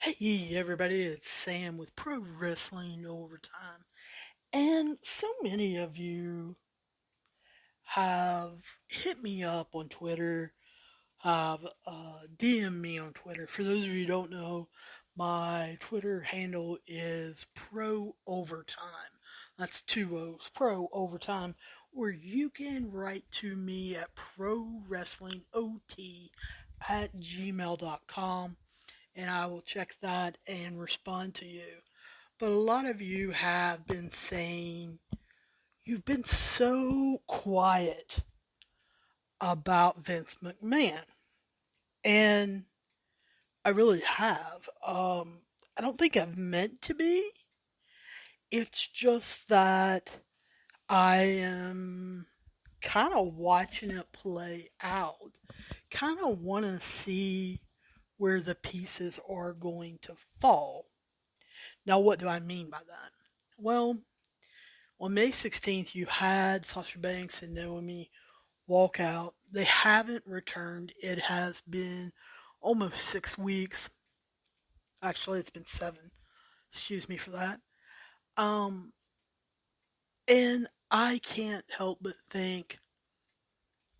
Hey everybody, it's Sam with Pro Wrestling Overtime. And so many of you have hit me up on Twitter, have DM me on Twitter. For those of you who don't know, my Twitter handle is Pro Overtime. That's two O's, Pro Overtime. Or you can write to me at prowrestlingot@gmail.com and I will check that and respond to you. But a lot of you have been saying you've been so quiet about Vince McMahon. And I really have. I don't think I've meant to be. It's just that I am kind of watching it play out. Kind of want to see where the pieces are going to fall. Now, what do I mean by that? Well, on May 16th, you had Sasha Banks and Naomi walk out. They haven't returned. It has been almost 6 weeks. Actually, it's been 7. Excuse me for that. Um, and I can't help but think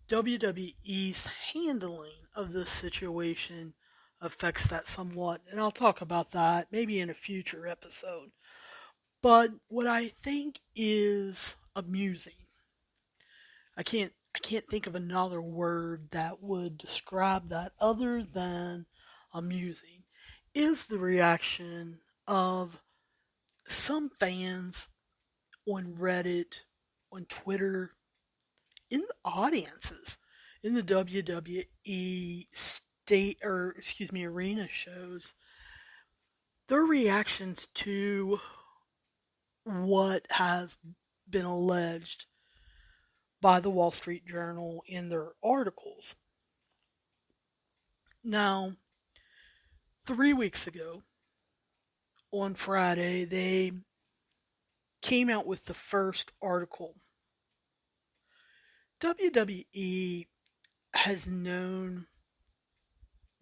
WWE's handling of this situation affects that somewhat. And I'll talk about that maybe in a future episode. But what I think is amusing, I can't think of another word that would describe that other than amusing, is the reaction of some fans on Reddit, on Twitter, in the audiences, in the WWE arena shows, their reactions to what has been alleged by the Wall Street Journal in their articles. Now, 3 weeks ago, on Friday, they came out with the first article. WWE has known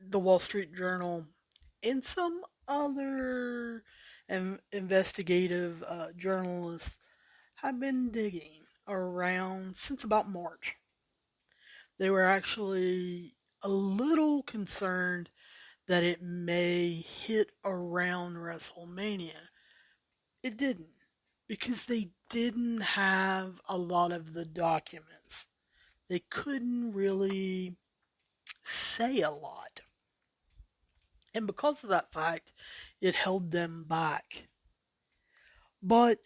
the Wall Street Journal and some other investigative journalists have been digging around since about March. They were actually a little concerned that it may hit around WrestleMania. It didn't, because they didn't have a lot of the documents. They couldn't really say a lot. And because of that fact, it held them back. But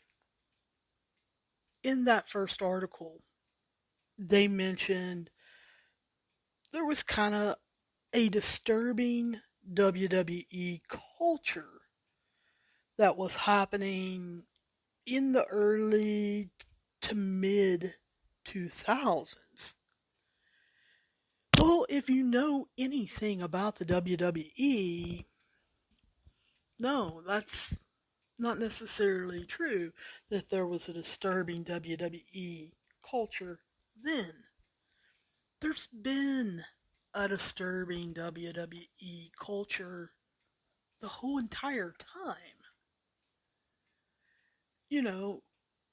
in that first article, they mentioned there was kind of a disturbing WWE culture that was happening in the early to mid 2000s. Well, if you know anything about the WWE, no, that's not necessarily true that there was a disturbing WWE culture then. There's been a disturbing WWE culture the whole entire time. You know,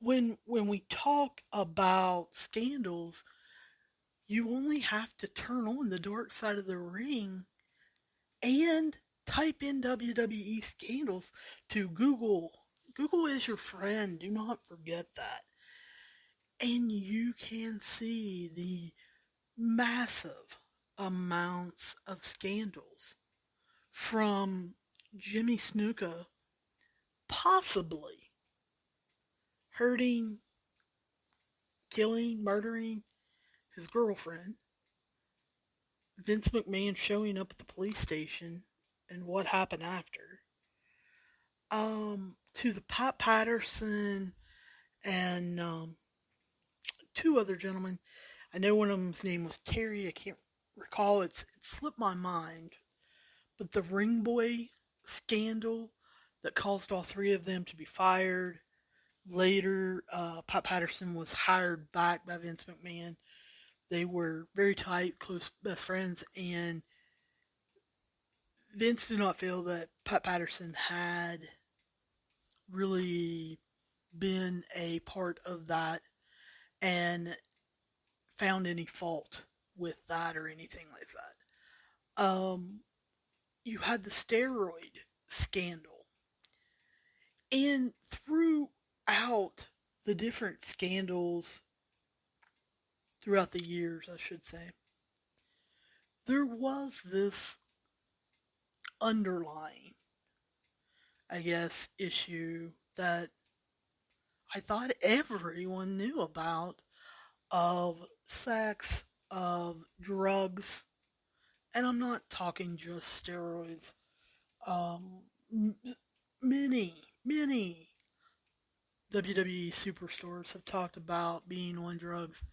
when we talk about scandals, you only have to turn on the dark side of the ring and type in WWE scandals to Google. Google is your friend. Do not forget that. And you can see the massive amounts of scandals from Jimmy Snuka possibly hurting, killing, murdering his girlfriend, Vince McMahon showing up at the police station and what happened after, to the Pat Patterson and two other gentlemen. I know one of them's name was Terry. I can't recall. It slipped my mind. But the Ring Boy scandal that caused all three of them to be fired. Later, Pat Patterson was hired back by Vince McMahon. They were very tight, close best friends, and Vince did not feel that Pat Patterson had really been a part of that and found any fault with that or anything like that. You had the steroid scandal, and throughout the different scandals throughout the years, I should say, there was this underlying, I guess, issue that I thought everyone knew about of sex, of drugs, and I'm not talking just steroids. Um, many WWE superstars have talked about being on drugs,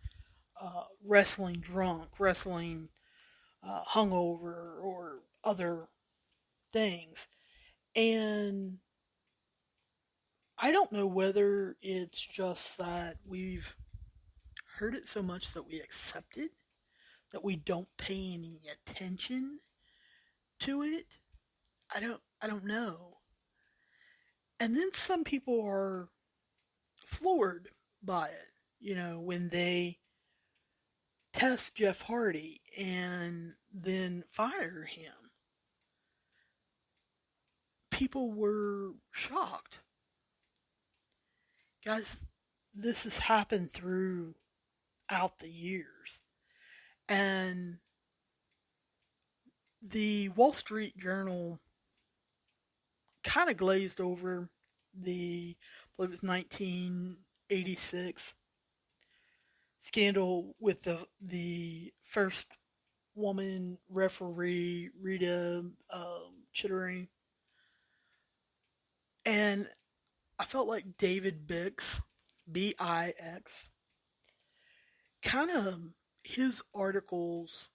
wrestling drunk, wrestling hungover, or other things. And I don't know whether it's just that we've heard it so much that we accept it, that we don't pay any attention to it. I don't know. And then some people are floored by it. When they test Jeff Hardy and then fire him, people were shocked. Guys, this has happened throughout the years. And the Wall Street Journal kind of glazed over I believe it was 1986 scandal with the first woman referee, Rita Chittering. And I felt like David Bix, kind of his articles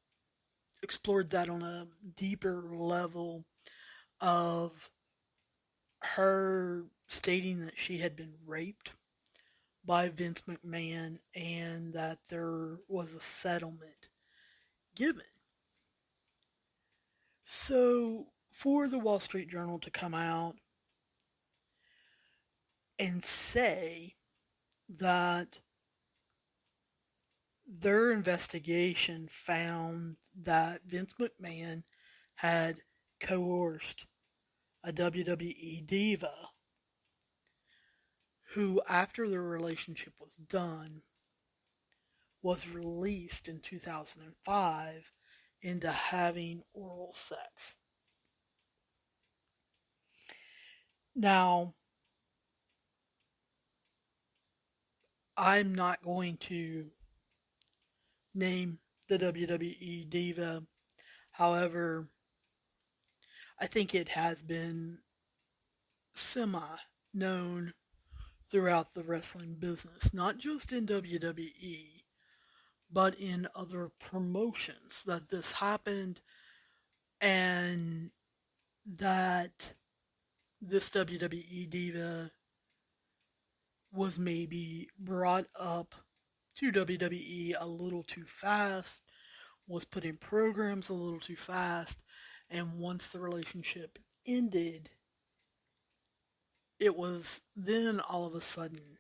explored that on a deeper level of her stating that she had been raped by Vince McMahon and that there was a settlement given. So, for the Wall Street Journal to come out and say that their investigation found that Vince McMahon had coerced a WWE diva who, after their relationship was done, was released in 2005 into having oral sex. Now, I'm not going to name the WWE diva. However, I think it has been semi known throughout the wrestling business, not just in WWE, but in other promotions that this happened and that this WWE diva was maybe brought up to WWE a little too fast, was put in programs a little too fast, and once the relationship ended, it was then all of a sudden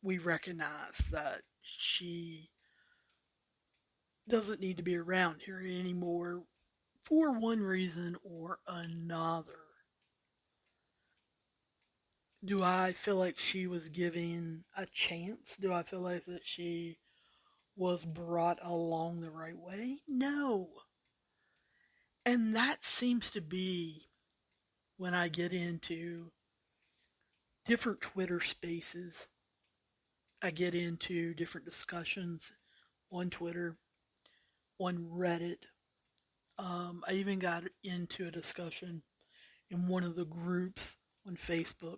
we recognized that she doesn't need to be around here anymore for one reason or another. Do I feel like she was given a chance? Do I feel like that she was brought along the right way? No. And that seems to be when I get into different Twitter spaces. I get into different discussions on Twitter, on Reddit. I even got into a discussion in one of the groups on Facebook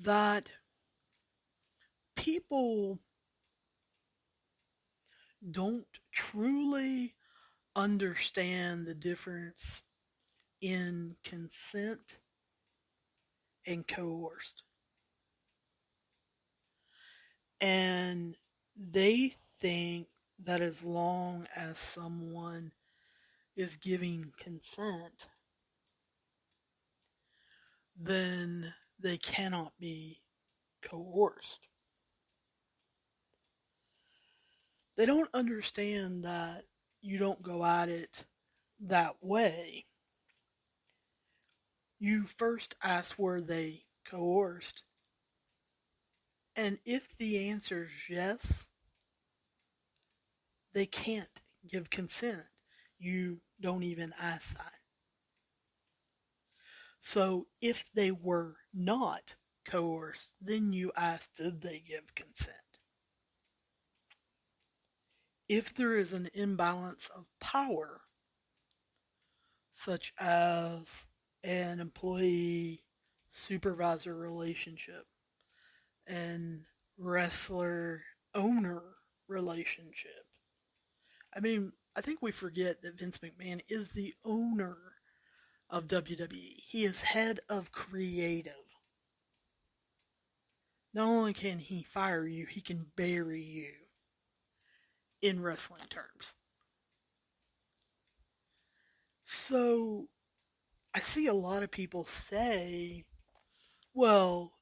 that people don't truly understand the difference in consent and coerced. And they think that as long as someone is giving consent, then they cannot be coerced. They don't understand that you don't go at it that way. You first ask, were they coerced? And if the answer is yes, they can't give consent. You don't even ask that. So if they were not coerced, then you ask, did they give consent? If there is an imbalance of power, such as an employee supervisor relationship and wrestler owner relationship. I mean, I think we forget that Vince McMahon is the owner of WWE. He is head of creative. Not only can he fire you, he can bury you in wrestling terms. So I see a lot of people say, well,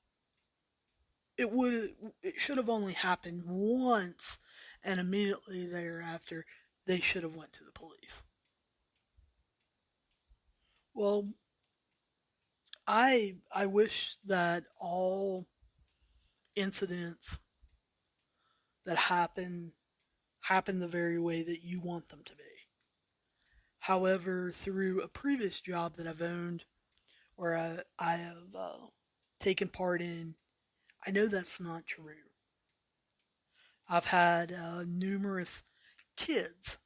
it should have only happened once, and immediately thereafter they should have went to the police. Well, I wish that all incidents that happen the very way that you want them to be. However, through a previous job that I've owned, where I have taken part in, I know that's not true. I've had numerous kids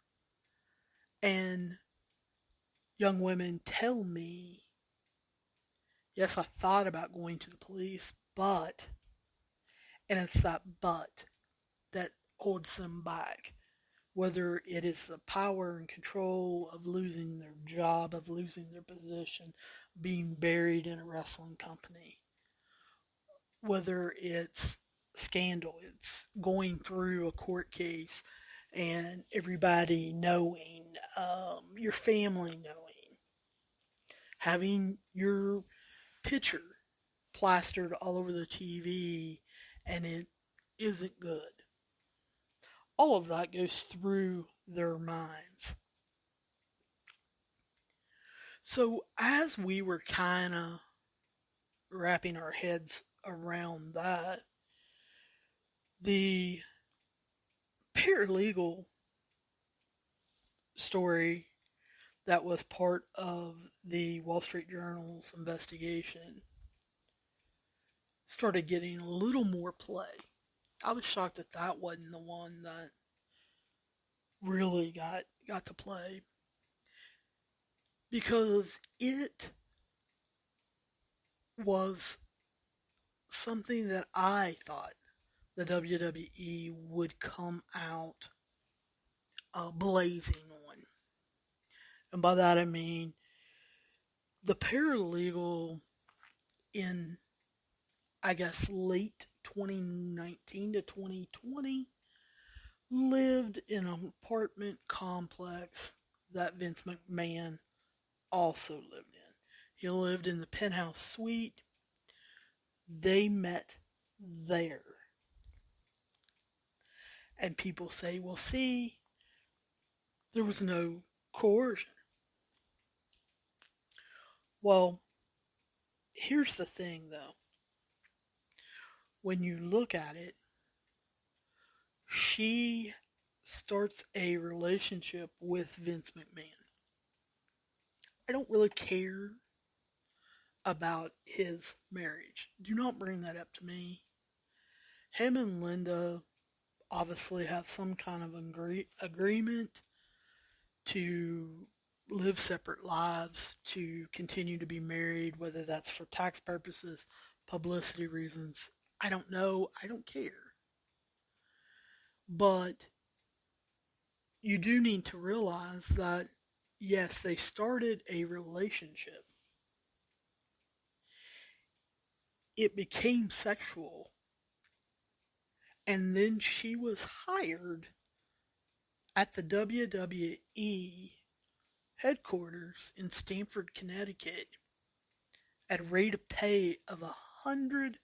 and young women tell me, yes, I thought about going to the police, but, and it's that but that holds them back. Whether it is the power and control of losing their job, of losing their position, being buried in a wrestling company, whether it's scandal, it's going through a court case and everybody knowing, your family knowing, having your picture plastered all over the TV and it isn't good. All of that goes through their minds. So as we were kind of wrapping our heads around that, the paralegal story that was part of the Wall Street Journal's investigation started getting a little more play. I was shocked that that wasn't the one that really got to play, because it was something that I thought the WWE would come out blazing on. And by that I mean the paralegal in, I guess, late 2019 to 2020 lived in an apartment complex that Vince McMahon also lived in. He lived in the penthouse suite. They met there. And people say, well, see, there was no coercion. Well, here's the thing though. When you look at it, she starts a relationship with Vince McMahon. I don't really care about his marriage. Do not bring that up to me. Him and Linda obviously have some kind of agreement to live separate lives, to continue to be married, whether that's for tax purposes, publicity reasons. I don't know. I don't care. But you do need to realize that, yes, they started a relationship. It became sexual. And then she was hired at the WWE headquarters in Stamford, Connecticut, at a rate of pay of $100,000.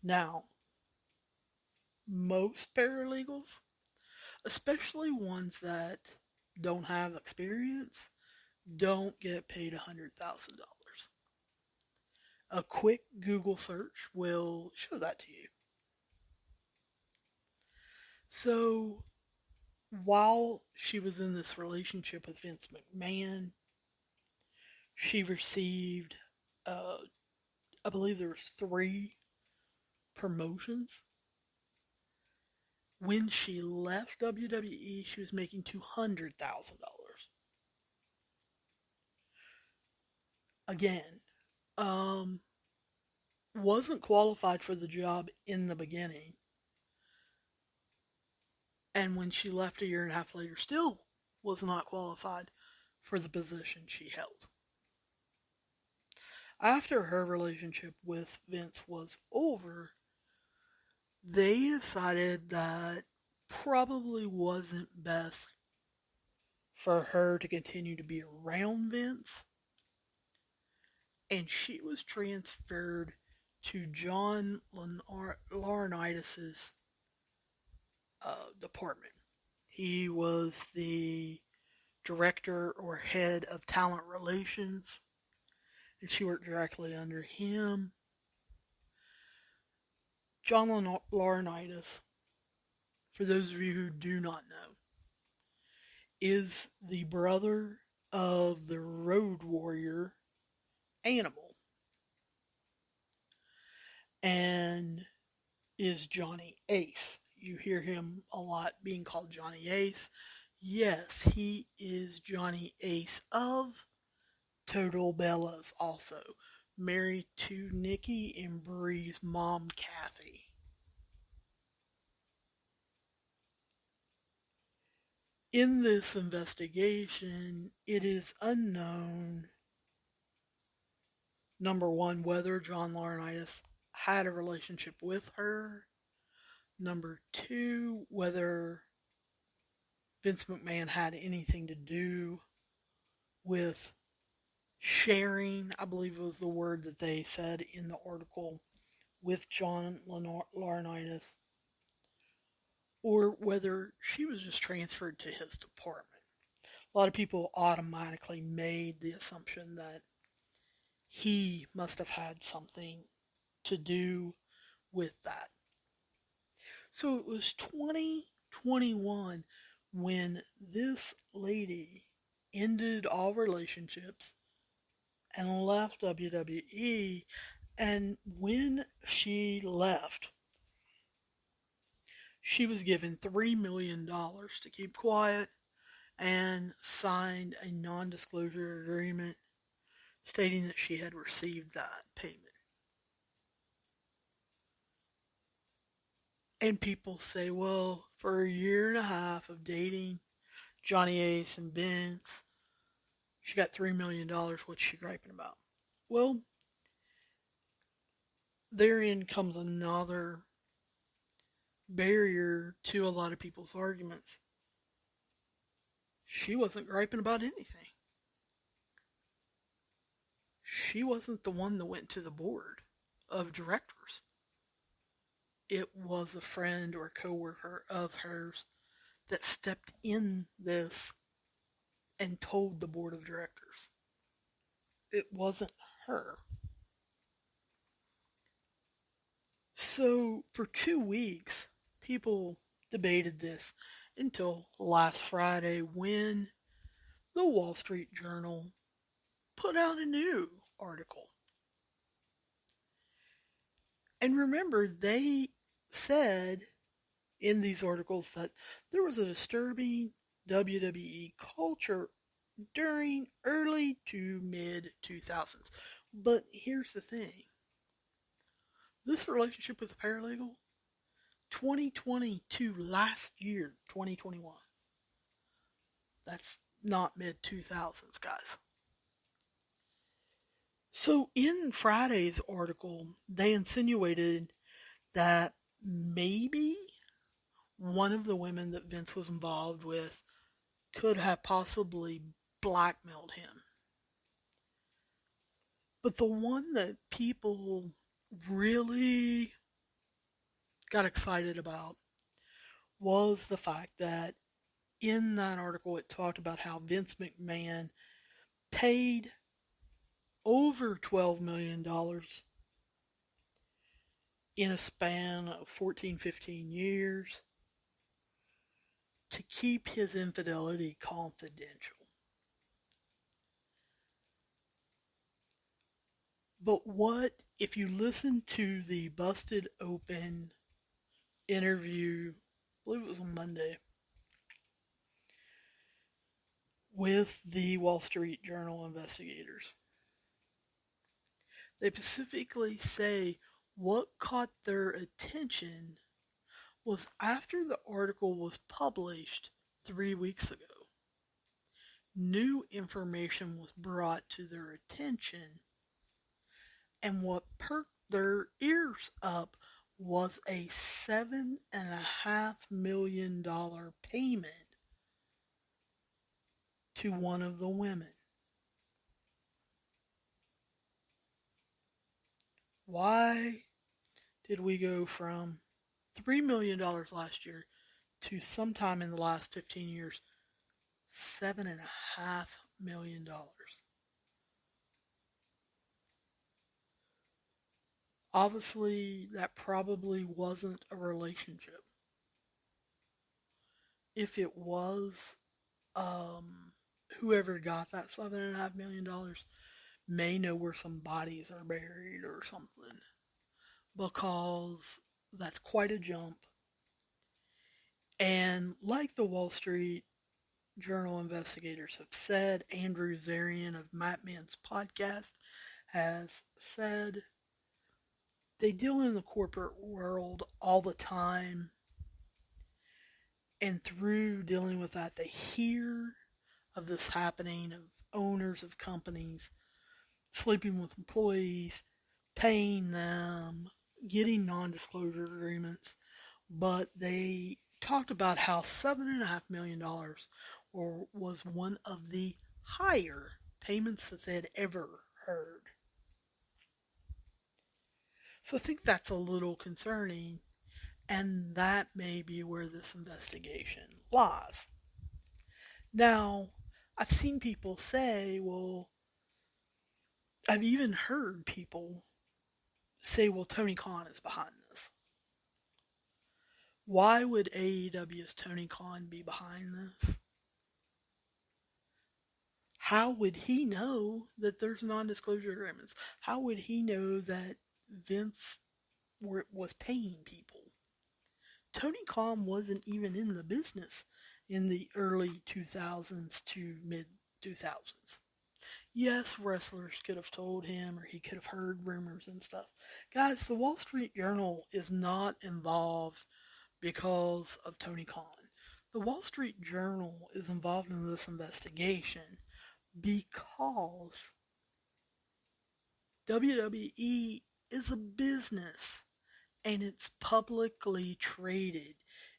Now, most paralegals, especially ones that don't have experience, don't get paid $100,000. A quick Google search will show that to you. So, while she was in this relationship with Vince McMahon, she received, uh, I believe there was 3 promotions. When she left WWE, she was making $200,000. Again, um, wasn't qualified for the job in the beginning, and when she left a year and a half later, still was not qualified for the position she held. After her relationship with Vince was over, they decided that probably wasn't best for her to continue to be around Vince, and she was transferred to John Laurinaitis' department. He was the director or head of talent relations, and she worked directly under him. John Laurinaitis, for those of you who do not know, is the brother of the Road Warrior Animal, and is Johnny Ace. You hear him a lot being called Johnny Ace. Yes, he is Johnny Ace of Total Bellas, also married to Nikki and Bree's mom, Kathy. In this investigation, it is unknown, number one, whether John Laurinaitis had a relationship with her. Number two, whether Vince McMahon had anything to do with sharing, I believe it was the word that they said in the article, with John Laurinaitis, or whether she was just transferred to his department. A lot of people automatically made the assumption that he must have had something to do with that. So it was 2021 when this lady ended all relationships and left WWE. And when she left, she was given $3 million to keep quiet and signed a non disclosure agreement stating that she had received that payment. And people say, well, for a year and a half of dating Johnny Ace and Vince, she got $3 million. What's she griping about? Well, therein comes another barrier to a lot of people's arguments. She wasn't griping about anything. She wasn't the one that went to the board of directors. It was a friend or coworker of hers that stepped in this and told the board of directors. It wasn't her. So for 2 weeks, people debated this until last Friday when the Wall Street Journal put out a new article. And remember, they said in these articles that there was a disturbing WWE culture during early to mid 2000s. But here's the thing. This relationship with a paralegal, 2022, last year, 2021. That's not mid 2000s, guys. So in Friday's article, they insinuated that maybe one of the women that Vince was involved with could have possibly blackmailed him. But the one that people really got excited about was the fact that in that article it talked about how Vince McMahon paid over $12 million in a span of 14, 15 years to keep his infidelity confidential. But what if you listen to the Busted Open interview, I believe it was on Monday, with the Wall Street Journal investigators? They specifically say what caught their attention was after the article was published 3 weeks ago. New information was brought to their attention, and what perked their ears up was a $7.5 million payment to one of the women. Why did we go from $3 million last year to sometime in the last 15 years, $7.5 million? Obviously, that probably wasn't a relationship. If it was, whoever got that $7.5 million may know where some bodies are buried or something, because that's quite a jump. And like the Wall Street Journal investigators have said, Andrew Zarian of Matt Man's podcast has said, they deal in the corporate world all the time. And through dealing with that, they hear of this happening, of owners of companies sleeping with employees, paying them, getting non-disclosure agreements. But they talked about how $7.5 million was one of the higher payments that they had ever heard. So I think that's a little concerning, and that may be where this investigation lies. Now, I've seen people say, well, I've even heard people say, well, Tony Khan is behind this. Why would AEW's Tony Khan be behind this? How would he know that there's non-disclosure agreements? How would he know that Vince was paying people? Tony Khan wasn't even in the business in the early 2000s to mid 2000s. Yes, wrestlers could have told him, or he could have heard rumors and stuff. Guys, the Wall Street Journal is not involved because of Tony Khan. The Wall Street Journal is involved in this investigation because WWE is a business and it's publicly traded.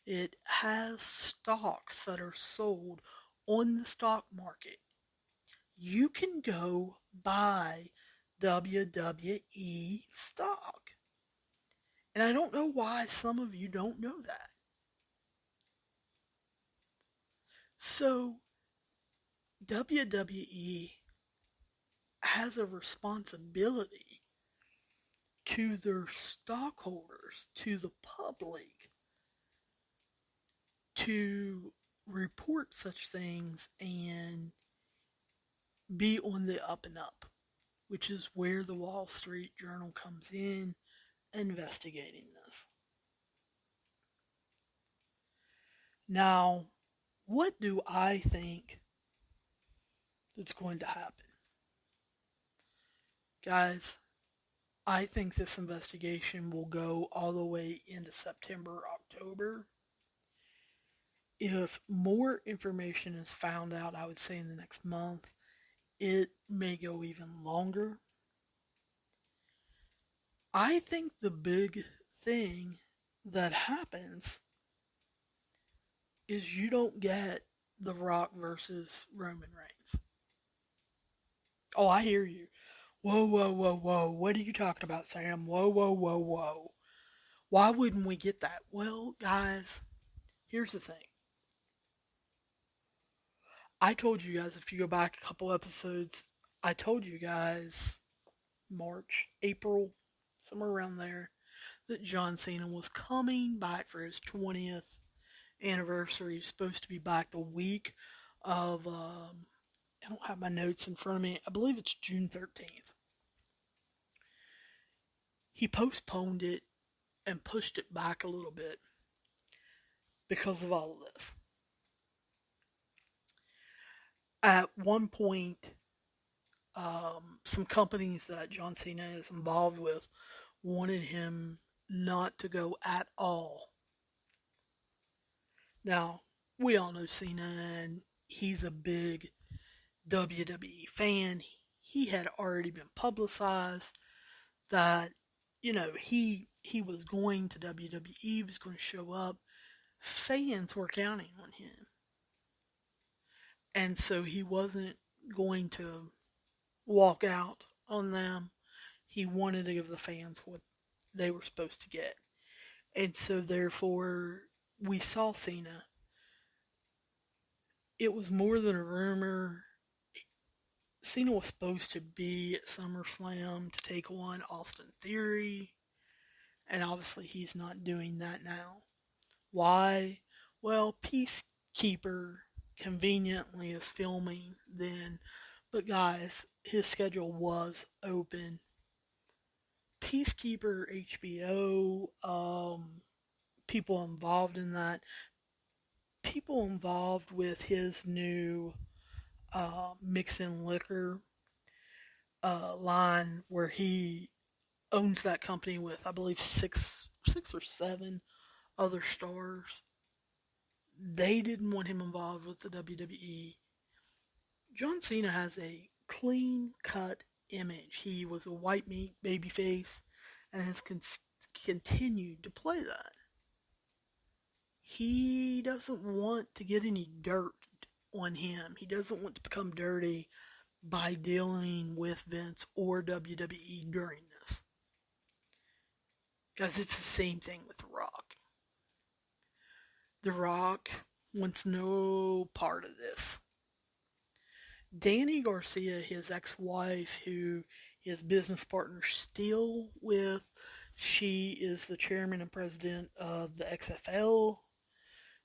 It has stocks that are sold on the stock market. You can go buy WWE stock. And I don't know why some of you don't know that. So, WWE has a responsibility to their stockholders, to the public, to report such things and be on the up and up, which is where the Wall Street Journal comes in investigating this. Now, what do I think that's going to happen? Guys, I think this investigation will go all the way into September, October. If more information is found out, I would say in the next month, it may go even longer. I think the big thing that happens is you don't get The Rock versus Roman Reigns. Oh, I hear you. Whoa, whoa, whoa, whoa. What are you talking about, Sam? Whoa, whoa, whoa, whoa. Why wouldn't we get that? Well, guys, here's the thing. I told you guys, if you go back a couple episodes, I told you guys March, April, somewhere around there, that John Cena was coming back for his 20th anniversary. He's supposed to be back the week of, I don't have my notes in front of me. I believe it's June 13th. He postponed it and pushed it back a little bit because of all of this. At one point, some companies that John Cena is involved with wanted him not to go at all. Now, we all know Cena, and he's a big WWE fan. He had already been publicized that, he was going to WWE, was going to show up. Fans were counting on him. And so he wasn't going to walk out on them. He wanted to give the fans what they were supposed to get. And so therefore, we saw Cena. It was more than a rumor. Cena was supposed to be at SummerSlam to take on Austin Theory. And obviously he's not doing that now. Why? Well, Peacekeeper conveniently is filming then. But guys, his schedule was open. Peacekeeper, HBO, people involved in that, people involved with his new mix-in liquor line where he owns that company with, I believe, six or seven other stars. They didn't want him involved with the WWE. John Cena has a clean cut image. He was a white meat babyface and has continued to play that. He doesn't want to get any dirt on him. He doesn't want to become dirty by dealing with Vince or WWE during this. Because it's the same thing with The Rock. The Rock wants no part of this. Danny Garcia, his ex-wife, who his business partner still with, she is the chairman and president of the XFL.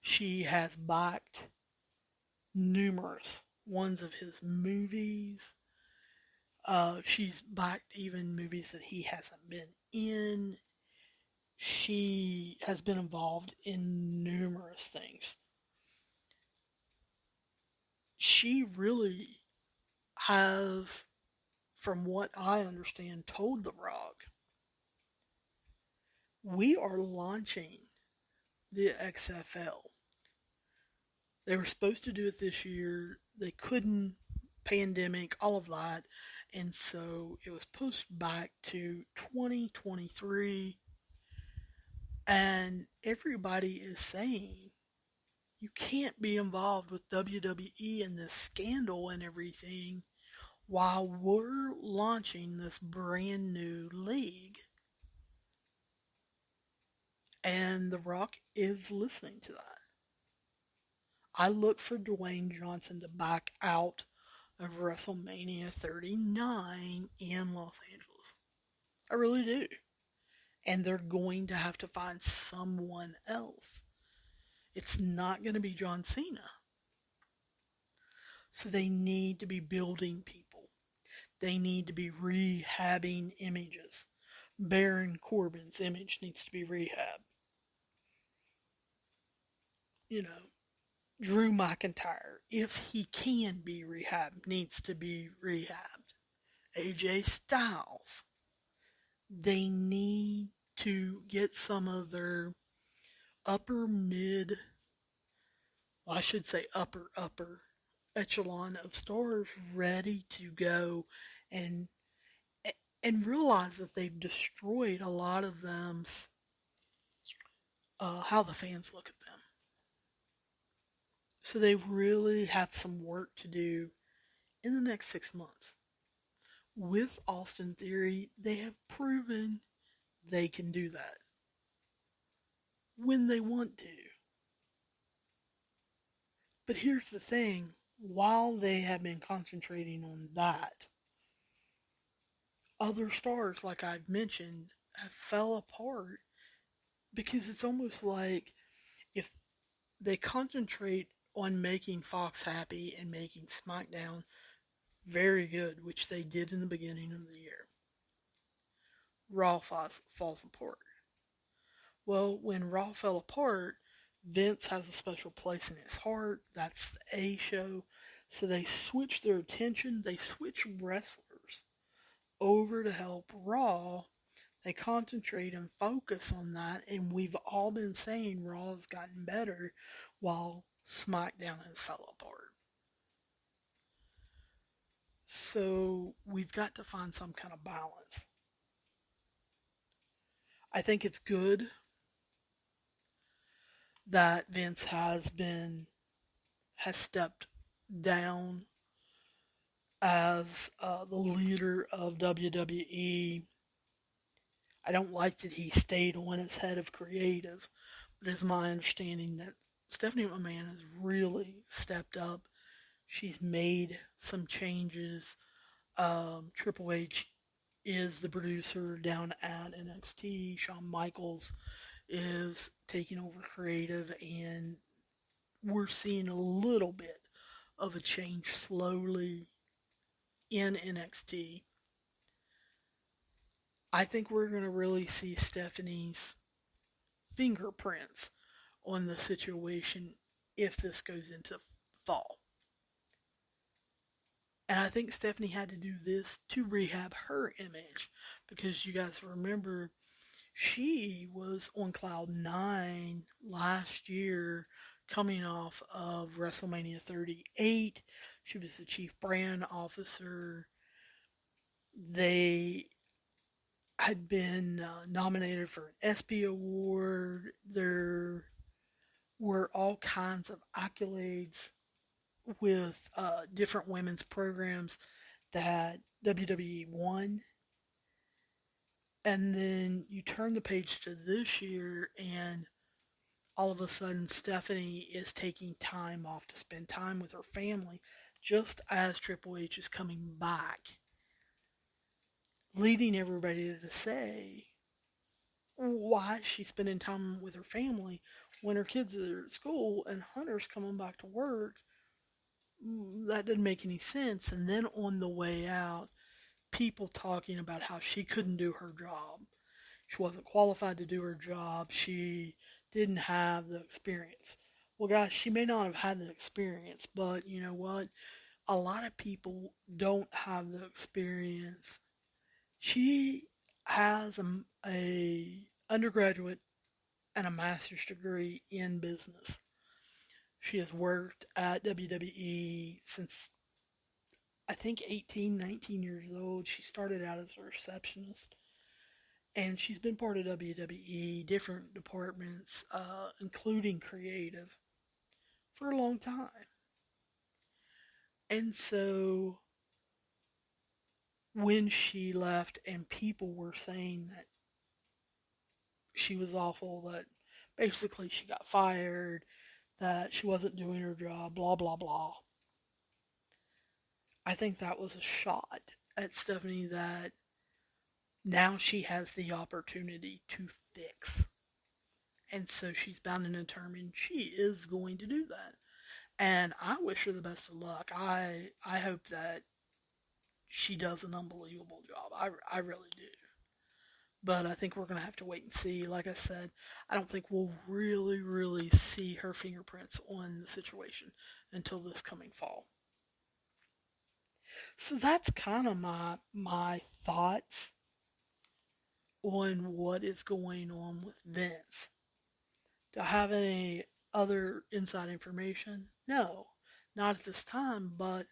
She has backed numerous ones of his movies. She's backed even movies that he hasn't been in. She has been involved in numerous things. She really has, from what I understand, told The Rock, we are launching the XFL. They were supposed to do it this year. They couldn't, pandemic, all of that. And so it was pushed back to 2023. And everybody is saying you can't be involved with WWE and this scandal and everything while we're launching this brand new league. And The Rock is listening to that. I look for Dwayne Johnson to back out of WrestleMania 39 in Los Angeles. I really do. And they're going to have to find someone else. It's not going to be John Cena. So they need to be building people. They need to be rehabbing images. Baron Corbin's image needs to be rehabbed. Drew McIntyre, if he can be rehabbed, needs to be rehabbed. AJ Styles. They need to get some of their upper mid, well, I should say upper echelon of stars ready to go and realize that they've destroyed a lot of them's how the fans look at them. So they really have some work to do in the next 6 months. With Austin Theory, they have proven they can do that when they want to. But here's the thing, while they have been concentrating on that, other stars, like I've mentioned, have fell apart because it's almost like if they concentrate on making Fox happy and making SmackDown very good, which they did in the beginning of the year, Raw falls apart. Well, when Raw fell apart, Vince has a special place in his heart. That's the A show. So they switch their attention, they switch wrestlers over to help Raw. They concentrate and focus on that, and we've all been saying Raw has gotten better while SmackDown has fell apart. So we've got to find some kind of balance. I think it's good that Vince has stepped down as the leader of WWE. I don't like that he stayed on as head of creative, but it's my understanding that Stephanie McMahon has really stepped up. She's made some changes. Triple H is the producer down at NXT. Shawn Michaels is taking over creative, and we're seeing a little bit of a change slowly in NXT. I think we're going to really see Stephanie's fingerprints on the situation if this goes into fall. And I think Stephanie had to do this to rehab her image because you guys remember she was on cloud nine last year coming off of WrestleMania 38. She was the chief brand officer. They had been nominated for an ESPY award. There were all kinds of accolades with different women's programs that WWE won. And then you turn the page to this year, and all of a sudden, Stephanie is taking time off to spend time with her family, just as Triple H is coming back, leading everybody to say, why is she spending time with her family when her kids are at school and Hunter's coming back to work? That didn't make any sense. And then on the way out, people talking about how she couldn't do her job. She wasn't qualified to do her job. She didn't have the experience. Well, guys, she may not have had the experience, but you know what? A lot of people don't have the experience. She has a undergraduate and a master's degree in business. She has worked at WWE since I think 18, 19 years old. She started out as a receptionist, and she's been part of WWE, different departments, including creative, for a long time. And so when she left and people were saying that she was awful, that basically she got fired, that she wasn't doing her job, blah, blah, blah. I think that was a shot at Stephanie that now she has the opportunity to fix. And so she's bound and determined she is going to do that. And I wish her the best of luck. I hope that she does an unbelievable job. I really do. But I think we're going to have to wait and see. Like I said, I don't think we'll really see her fingerprints on the situation until this coming fall. So that's kind of my thoughts on what is going on with Vince. Do I have any other inside information? No, not at this time, but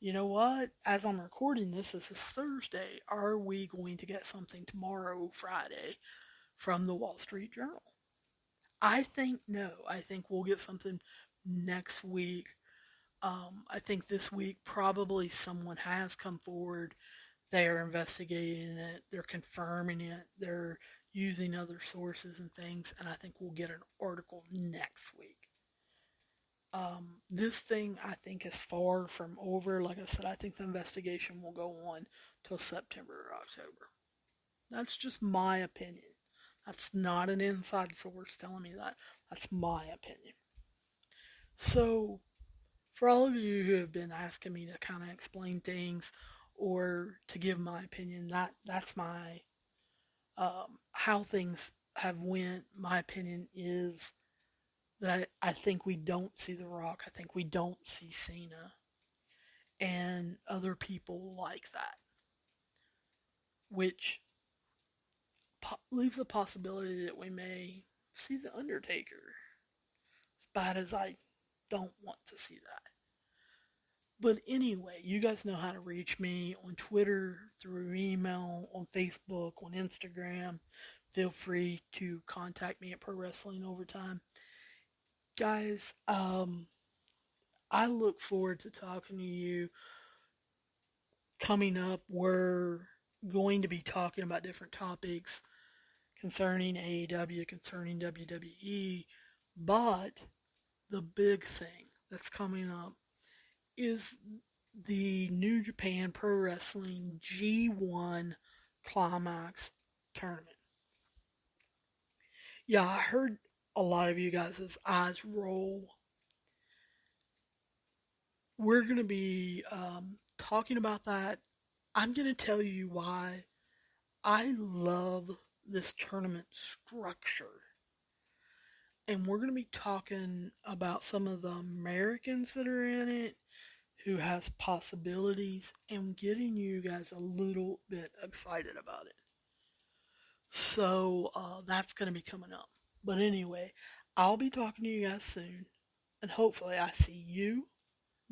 you know what? As I'm recording this is Thursday. Are we going to get something tomorrow, Friday, from the Wall Street Journal? I think no. I think we'll get something next week. I think this week probably someone has come forward. They are investigating it, they're confirming it, they're using other sources and things, and I think we'll get an article next week. This thing I think is far from over. Like I said, I think the investigation will go on till September or October. That's just my opinion. That's not an inside source telling me that. That's my opinion. So, for all of you who have been asking me to kind of explain things or to give my opinion, that's my how things have went. My opinion is that I think we don't see The Rock. I think we don't see Cena and other people like that, which leaves the possibility that we may see The Undertaker. As bad as I don't want to see that. But anyway, you guys know how to reach me on Twitter, through email, on Facebook, on Instagram. Feel free to contact me at Pro Wrestling Overtime. Guys, I look forward to talking to you. Coming up, we're going to be talking about different topics concerning AEW, concerning WWE, but the big thing that's coming up is the New Japan Pro Wrestling G1 Climax Tournament. Yeah, I heard a lot of you guys' eyes roll. We're going to be talking about that. I'm going to tell you why I love this tournament structure. And we're going to be talking about some of the Americans that are in it, who has possibilities, and getting you guys a little bit excited about it. So that's going to be coming up. But anyway, I'll be talking to you guys soon, and hopefully I see you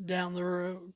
down the road.